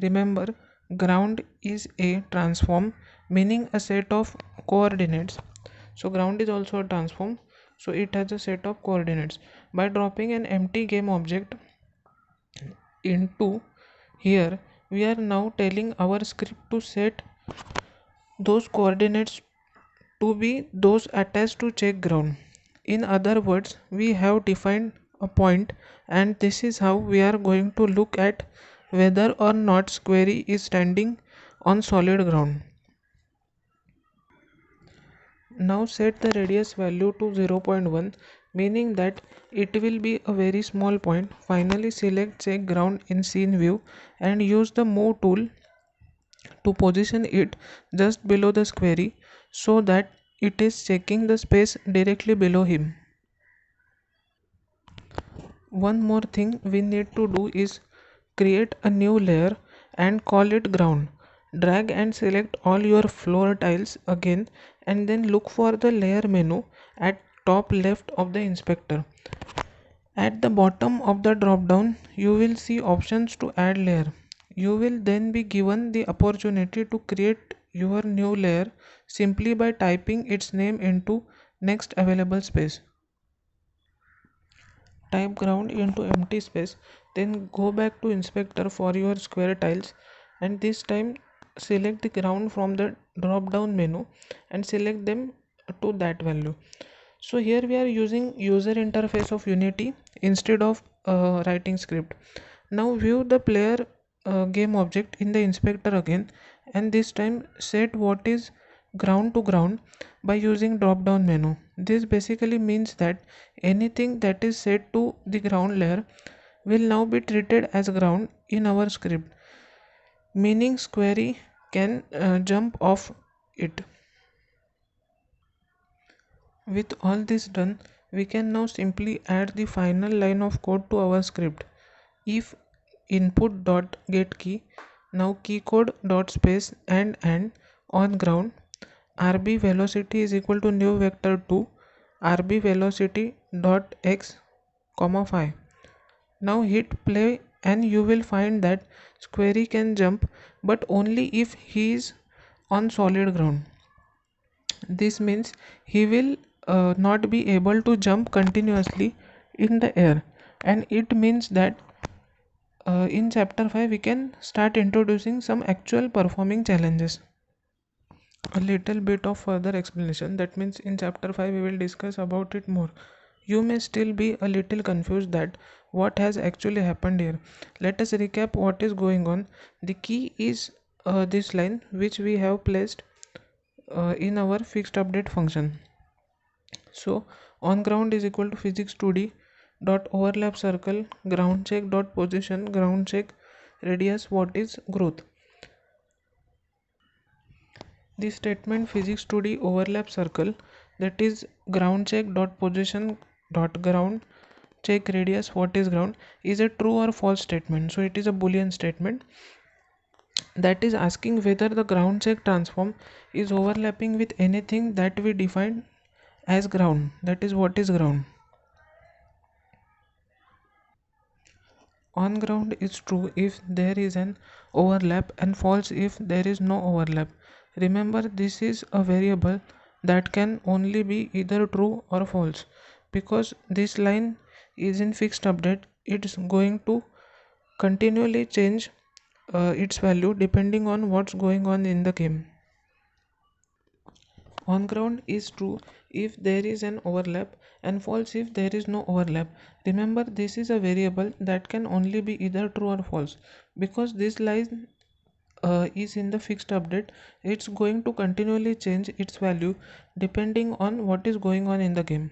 Remember, ground is a transform, meaning a set of coordinates. So ground is also a transform, so it has a set of coordinates. By dropping an empty game object into here, we are now telling our script to set those coordinates to be those attached to check ground. In other words, we have defined a point, and this is how we are going to look at whether or not query is standing on solid ground. Now set the radius value to 0.1, meaning that it will be a very small point. Finally select check ground in scene view and use the move tool to position it just below the query so that it is checking the space directly below him. One more thing we need to do is create a new layer and call it ground. Drag and select all your floor tiles again and then look for the layer menu at top left of the inspector. At the bottom of the drop down you will see options to add layer. You will then be given the opportunity to create your new layer simply by typing its name into next available space. Type ground into empty space, then go back to inspector for your square tiles and this time select the ground from the drop down menu and select them to that value. So here we are using user interface of Unity instead of writing script. Now view the player game object in the inspector again and this time set what is ground to ground by using drop down menu. This basically means that anything that is set to the ground layer will now be treated as ground in our script, meaning query can jump off it. With all this done, we can now simply add the final line of code to our script. If input dot get key, now key code dot space and on ground rb velocity is equal to new vector 2 rb velocity dot x comma 5. Now hit play and you will find that query can jump but only if he is on solid ground. This means he will not be able to jump continuously in the air, and it means that in chapter 5 we can start introducing some actual performing challenges. A little bit of further explanation, that means in chapter 5 we will discuss about it more. You may still be a little confused that what has actually happened here. Let us recap what is going on. The key is this line which we have placed in our fixed update function. So on ground is equal to physics 2d dot overlap circle ground check dot position ground check radius what is growth. The statement physics 2d overlap circle, that is ground check dot position dot ground check radius what is ground, is a true or false statement. So it is a boolean statement that is asking whether the ground check transform is overlapping with anything that we define as ground, that is what is ground. On ground is true if there is an overlap and false if there is no overlap. Remember, this is a variable that can only be either true or false. Because this line is in fixed update, it's going to continually change its value depending on what's going on in the game. On ground is true if there is an overlap and false if there is no overlap. Remember, this is a variable that can only be either true or false. Because this line is in the fixed update, it's going to continually change its value depending on what is going on in the game.